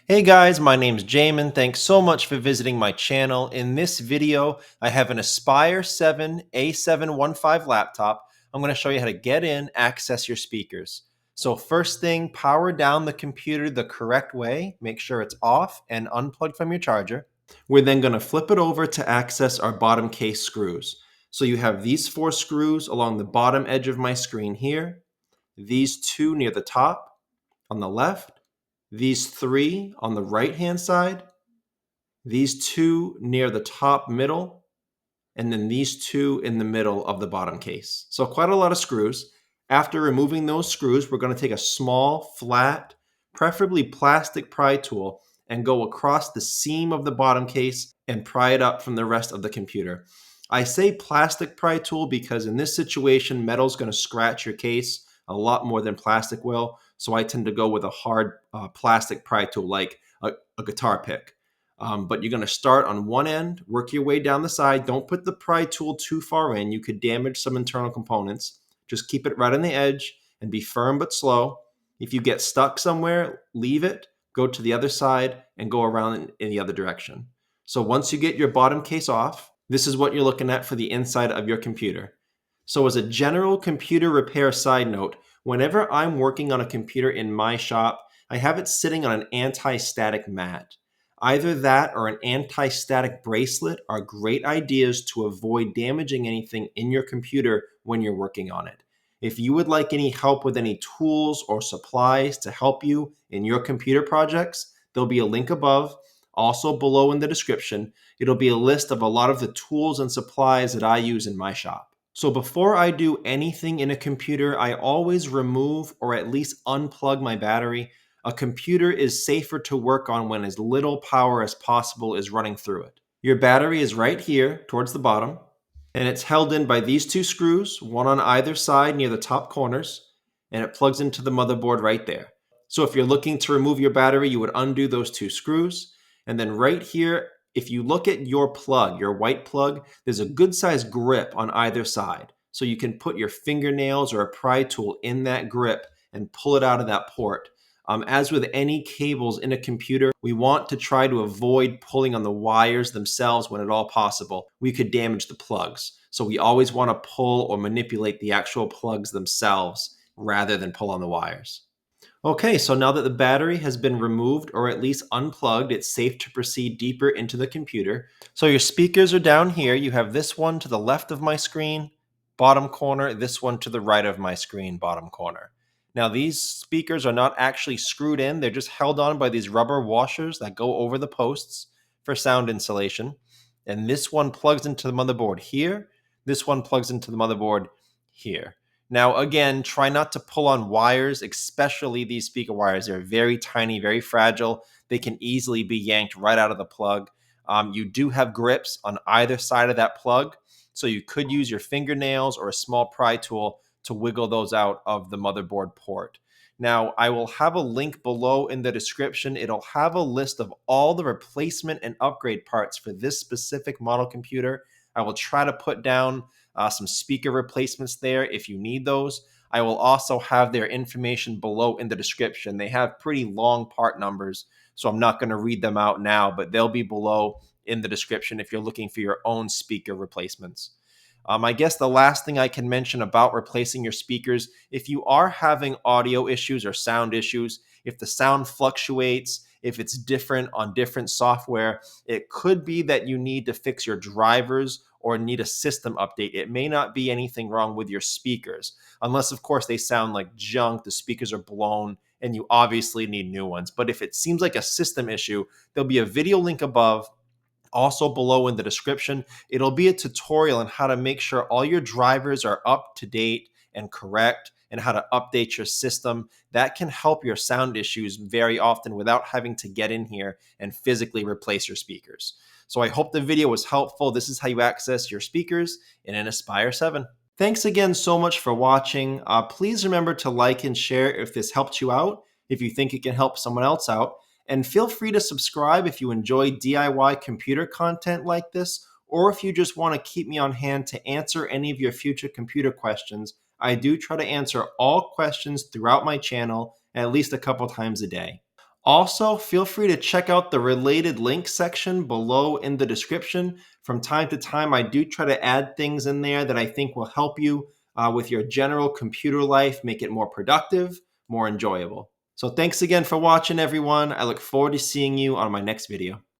Hey guys, my name's Jamin. Thanks so much for visiting my channel. In this video, I have an Aspire 7 A715 laptop. I'm going to show you how to get in, access your speakers. So first thing, power down the computer the correct way. Make sure it's off and unplugged from your charger. We're then going to flip it over to access our bottom case screws. So you have these 4 screws along the bottom edge of my screen here, these 2 near the top on the left, these 3 on the right-hand side, these 2 near the top middle, and then these 2 in the middle of the bottom case. So quite a lot of screws. After removing those screws, we're going to take a small, flat, preferably plastic pry tool and go across the seam of the bottom case and pry it up from the rest of the computer. I say plastic pry tool because in this situation, metal's going to scratch your case a lot more than plastic will. So I tend to go with a hard plastic pry tool like a guitar pick. But you're going to start on one end, work your way down the side. Don't put the pry tool too far in. You could damage some internal components. Just keep it right on the edge and be firm but slow. If you get stuck somewhere, leave it, go to the other side, and go around in the other direction. So once you get your bottom case off, this is what you're looking at for the inside of your computer. So as a general computer repair side note, whenever I'm working on a computer in my shop, I have it sitting on an anti-static mat. Either that or an anti-static bracelet are great ideas to avoid damaging anything in your computer when you're working on it. If you would like any help with any tools or supplies to help you in your computer projects, there'll be a link above. Also below in the description, it'll be a list of a lot of the tools and supplies that I use in my shop. So before I do anything in a computer, I always remove or at least unplug my battery. A computer is safer to work on when as little power as possible is running through it. Your battery is right here towards the bottom, and it's held in by these 2 screws, one on either side near the top corners, and it plugs into the motherboard right there. So if you're looking to remove your battery, you would undo those 2 screws, and then right here, if you look at your plug, your white plug, there's a good sized grip on either side. So you can put your fingernails or a pry tool in that grip and pull it out of that port. As with any cables in a computer, we want to try to avoid pulling on the wires themselves when at all possible. We could damage the plugs. So we always want to pull or manipulate the actual plugs themselves rather than pull on the wires. Okay, so now that the battery has been removed or at least unplugged, it's safe to proceed deeper into the computer. So your speakers are down here. You have this one to the left of my screen, bottom corner, this one to the right of my screen, bottom corner. Now these speakers are not actually screwed in. They're just held on by these rubber washers that go over the posts for sound insulation. And this one plugs into the motherboard here. This one plugs into the motherboard here. Now, again, try not to pull on wires, especially these speaker wires. They're very tiny, very fragile. They can easily be yanked right out of the plug. You do have grips on either side of that plug, so you could use your fingernails or a small pry tool to wiggle those out of the motherboard port. Now, I will have a link below in the description. It'll have a list of all the replacement and upgrade parts for this specific model computer. I will try to put down some speaker replacements there if you need those. I will also have their information below in the description. They have pretty long part numbers, so I'm not going to read them out now, but they'll be below in the description if you're looking for your own speaker replacements. I guess the last thing I can mention about replacing your speakers, if you are having audio issues or sound issues, if the sound fluctuates, if it's different on different software, it could be that you need to fix your drivers or need a system update. It may not be anything wrong with your speakers, unless, of course, they sound like junk, the speakers are blown, and you obviously need new ones. But if it seems like a system issue, there'll be a video link above. Also below in the description, it'll be a tutorial on how to make sure all your drivers are up to date and correct and how to update your system. That can help your sound issues very often without having to get in here and physically replace your speakers. So I hope the video was helpful. This is how you access your speakers in an Aspire 7. Thanks again so much for watching. Please remember to like and share if this helped you out, if you think it can help someone else out. And feel free to subscribe if you enjoy DIY computer content like this, or if you just want to keep me on hand to answer any of your future computer questions. I do try to answer all questions throughout my channel at least a couple times a day. Also, feel free to check out the related link section below in the description. From time to time, I do try to add things in there that I think will help you with your general computer life, make it more productive, more enjoyable. So thanks again for watching, everyone. I look forward to seeing you on my next video.